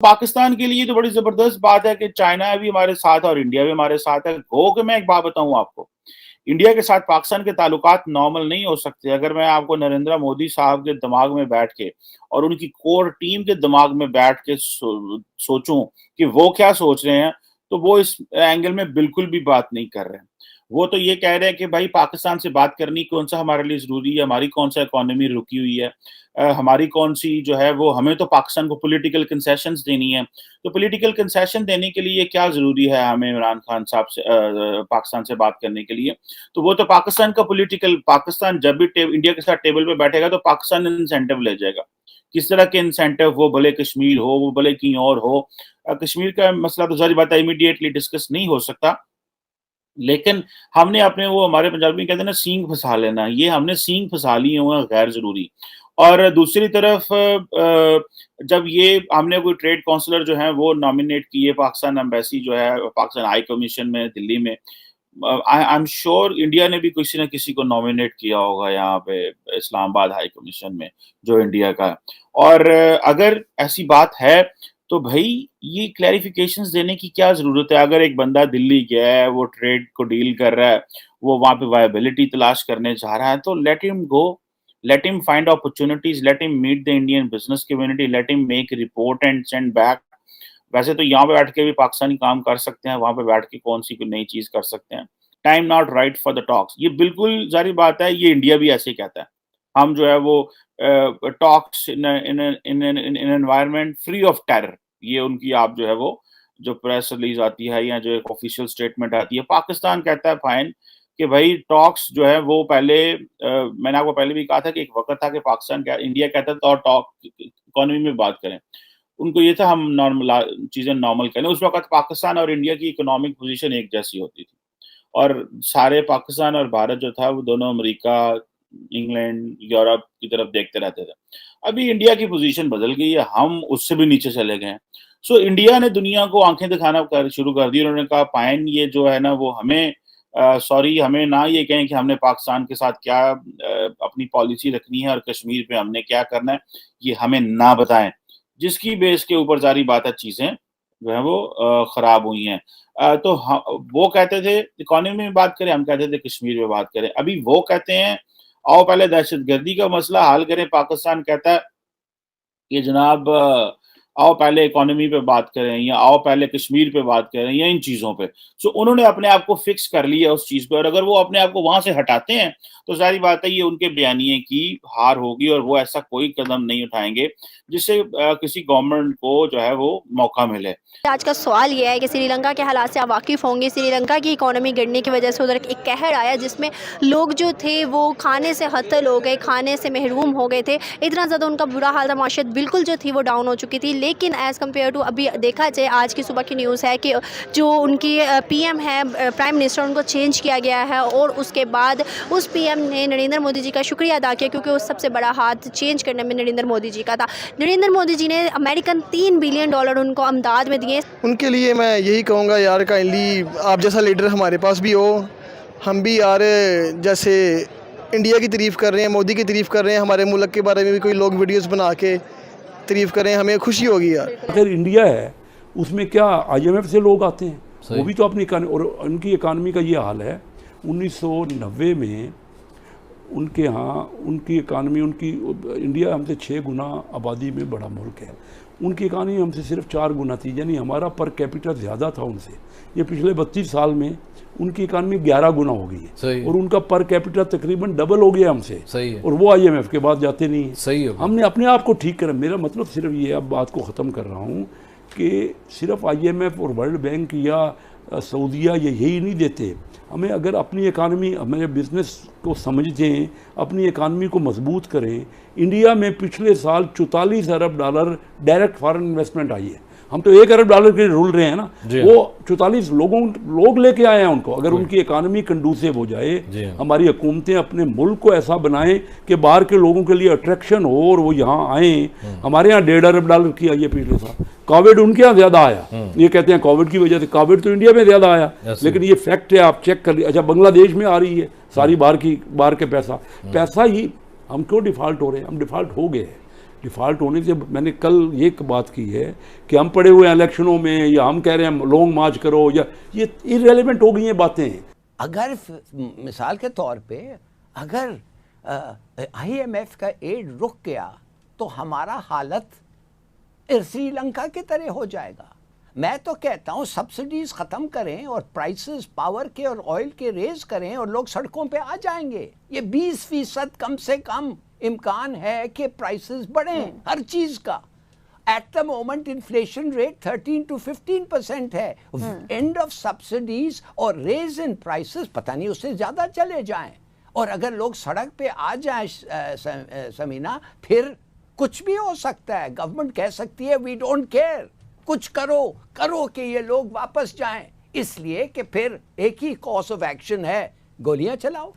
पाकिस्तान के लिए तो बड़ी जबरदस्त बात है कि चाइना भी हमारे साथ है और इंडिया भी हमारे साथ है। गो कि मैं एक बात बताऊं आपको, इंडिया के साथ पाकिस्तान के ताल्लुकात नॉर्मल नहीं हो सकते। अगर मैं आपको नरेंद्र मोदी साहब के दिमाग में बैठ के और उनकी कोर टीम के दिमाग में बैठ के सोचूं कि वो क्या सोच रहे हैं, तो वो इस एंगल में बिल्कुल भी बात नहीं कर रहे हैं। वो तो ये कह रहे हैं कि भाई पाकिस्तान से बात करनी कौन सा हमारे लिए ज़रूरी है, हमारी कौन सा इकोनॉमी रुकी हुई है, हमारी कौन सी जो है वो, हमें तो पाकिस्तान को पॉलिटिकल कंसेशंस देनी है। तो पॉलिटिकल कंसेशन देने के लिए क्या ज़रूरी है हमें इमरान खान साहब से पाकिस्तान से बात करने के लिए? तो वो तो पाकिस्तान का पॉलिटिकल, पाकिस्तान जब भी इंडिया के साथ टेबल पे बैठेगा तो पाकिस्तान इंसेंटिव ले जाएगा। किस तरह के इंसेंटिव, वो भले कश्मीर हो, वो भले कहीं और हो। कश्मीर का मसला तो ज़ाहिर बात है इमीडिएटली डिस्कस नहीं हो सकता। लेकिन हमने अपने, वो हमारे पंजाबी में कहते हैं ना, सींग फंसा लेना, ये हमने सींग फंसा लिए हुए हैं गैर ज़रूरी। और दूसरी तरफ जब ये हमने कोई ट्रेड काउंसलर जो है वो नॉमिनेट किए, पाकिस्तान एम्बेसी जो है पाकिस्तान हाई कमीशन में दिल्ली में, आई एम श्योर इंडिया ने भी किसी न किसी को नॉमिनेट किया होगा यहाँ पे इस्लामाबाद हाई कमीशन में, जो इंडिया का है। और अगर ऐसी बात है तो भाई ये क्लैरिफिकेशंस देने की क्या ज़रूरत है? अगर एक बंदा दिल्ली गया है, वो ट्रेड को डील कर रहा है, वो वहाँ पे वायबिलिटी तलाश करने जा रहा है, तो let him go, let him find opportunities, let him meet the Indian business community, let him make report and send back. वैसे तो यहाँ पे बैठ के भी पाकिस्तानी काम कर सकते हैं, वहाँ पे बैठ के कौन सी कोई नई चीज़ कर सकते हैं। Time not right for the talks, ये बिल्कुल ज़ाहिर बात है, ये इंडिया भी ऐसे ही कहता है। हम जो है वो talks in an environment free of terror, ये उनकी आप जो है वो जो प्रेस रिलीज आती है या जो एक ऑफिशियल स्टेटमेंट आती है, पाकिस्तान कहता है फाइन कि भाई टॉक्स जो है वो पहले मैंने आपको पहले भी कहा था कि एक वक्त था कि पाकिस्तान क्या इंडिया कहता था और टॉक इकोनॉमी में बात करें। उनको ये था हम नॉर्मल चीजें नॉर्मल करें। उस वक्त पाकिस्तान और इंडिया की इकोनॉमिक पोजीशन एक जैसी होती थी और सारे पाकिस्तान और भारत जो था वो दोनों अमेरिका, इंग्लैंड, यूरोप की तरफ देखते रहते थे। अभी इंडिया की पोजीशन बदल गई है, हम उससे भी नीचे चले गए हैं। सो इंडिया ने दुनिया को आंखें दिखाना शुरू कर दी। उन्होंने कहा पाइन ये जो है ना वो हमें सॉरी, हमें ना ये कहें कि हमने पाकिस्तान के साथ क्या अपनी पॉलिसी रखनी है और कश्मीर पे हमने क्या करना है, ये हमें ना बताएं। जिसकी बेस के ऊपर सारी बात है, चीजें जो है वो खराब हुई हैं। तो वो कहते थे इकोनॉमी में बात करें, हम कहते थे कश्मीर में बात करें। अभी वो कहते हैं आओ पहले दहशतगर्दी का मसला हल करें। पाकिस्तान कहता है कि जनाब आओ पहले इकोनॉमी पे बात करें या आओ पहले कश्मीर पे बात करें या इन चीज़ों पे। सो उन्होंने अपने आप को फिक्स कर लिया उस चीज़ पे और अगर वो अपने आप को वहां से हटाते हैं तो सारी बात है ये उनके बयानिए की हार होगी और वो ऐसा कोई कदम नहीं उठाएंगे जिससे किसी गवर्नमेंट को जो है वो मौका मिले। आज का सवाल ये है कि श्रीलंका के हालात से आप वाकिफ़ होंगे। श्रीलंका की इकोनॉमी गिरने की वजह से उधर एक कहर आया जिसमें लोग जो थे वो खाने से हतल हो गए, खाने से महरूम हो गए थे। इतना ज़्यादा उनका बुरा हाल था, माशियत बिल्कुल जो थी वो डाउन हो चुकी थी। लेकिन एज़ कम्पेयर टू अभी देखा जाए, आज की सुबह की न्यूज़ है कि जो उनकी पीएम है, प्राइम मिनिस्टर, उनको चेंज किया गया है और उसके बाद उस पीएम ने नरेंद्र मोदी जी का शुक्रिया अदा किया क्योंकि उस सबसे बड़ा हाथ चेंज करने में नरेंद्र मोदी जी का था। नरेंद्र मोदी जी ने अमेरिकन $3 बिलियन उनको अमदाद में दिए। उनके लिए मैं यही कहूँगा यार, काइंडली आप जैसा लीडर हमारे पास भी हो। हम भी यार जैसे इंडिया की तारीफ़ कर रहे हैं, मोदी की तारीफ़ कर रहे हैं, हमारे मुल्क के बारे में भी कोई लोग वीडियोस बना के तारीफ़ करें, हमें खुशी होगी यार। अगर इंडिया है उसमें क्या IMF से लोग आते हैं, वो भी तो अपनी और उनकी इकानमी का ये हाल है। 1990 में उनके यहाँ उनकी इकानमी, उनकी इंडिया हमसे 6 गुना आबादी में बड़ा मुल्क है, उनकी इकानमी हमसे सिर्फ 4 गुना थी, यानी हमारा पर कैपिटल ज़्यादा था उनसे। ये पिछले 32 साल में उनकी इकानमी 11 गुना हो गई है और उनका पर कैपिटल तकरीबन डबल हो गया हमसे। सही है। और वो IMF के बाद जाते नहीं है। सही है। हमने अपने आप को ठीक करा। मेरा मतलब सिर्फ ये, अब बात को ख़त्म कर रहा हूँ कि सिर्फ IMF और वर्ल्ड बैंक या सऊदीया यही नहीं देते हमें। अगर अपनी इकानमी, हमारे बिज़नेस को समझें, अपनी इकानमी को मजबूत करें। इंडिया में पिछले साल $44 अरब डायरेक्ट फॉरेन इन्वेस्टमेंट आई है। हम तो $1 अरब के रूल रहे हैं ना, वो 44 लोग लेके आए हैं उनको। अगर उनकी इकानमी कंडूसिव हो जाए, हमारी हुकूमतें अपने मुल्क को ऐसा बनाएं कि बाहर के लोगों के लिए अट्रैक्शन हो और वो यहाँ आए। हमारे यहाँ $1.5 अरब की आई है पिछले साल। कोविड उनके यहाँ ज़्यादा आया, ये कहते हैं कोविड की वजह से। कोविड तो इंडिया में ज़्यादा आया, लेकिन ये फैक्ट है, आप चेक कर लीजिए। अच्छा, बांग्लादेश में आ रही है सारी बाहर के पैसा ही। हम क्यों डिफ़ॉल्ट हो रहे हैं? हम डिफ़ॉल्ट हो गए हैं डिफ़ॉल्ट होने से मैंने कल ये बात की है कि हम पड़े हुए हैं इलेक्शनों में, या हम कह रहे हैं लॉन्ग मार्च करो, या ये इररेलेवेंट हो गई हैं बातें। अगर मिसाल के तौर पे अगर IMF का एड रुक गया तो हमारा हालत श्रीलंका की तरह हो जाएगा। मैं तो कहता हूँ सब्सिडीज ख़त्म करें और प्राइसेस पावर के और ऑयल के रेज करें और लोग सड़कों पे आ जाएंगे। ये 20% कम से कम इम्कान है कि प्राइसेस बढ़ें हर चीज़ का। At the moment inflation rate 13 to 15% है। एंड ऑफ सब्सिडीज और रेज इन प्राइसेस पता नहीं उससे ज़्यादा चले जाएं। और अगर लोग सड़क पे आ जाएं समीना, फिर कुछ भी हो सकता है। गवर्नमेंट कह सकती है वी डोंट केयर, कुछ करो कि ये लोग वापस जाएं, इसलिए कि फिर एक ही कोर्स ऑफ एक्शन है, गोलियां चलाओ।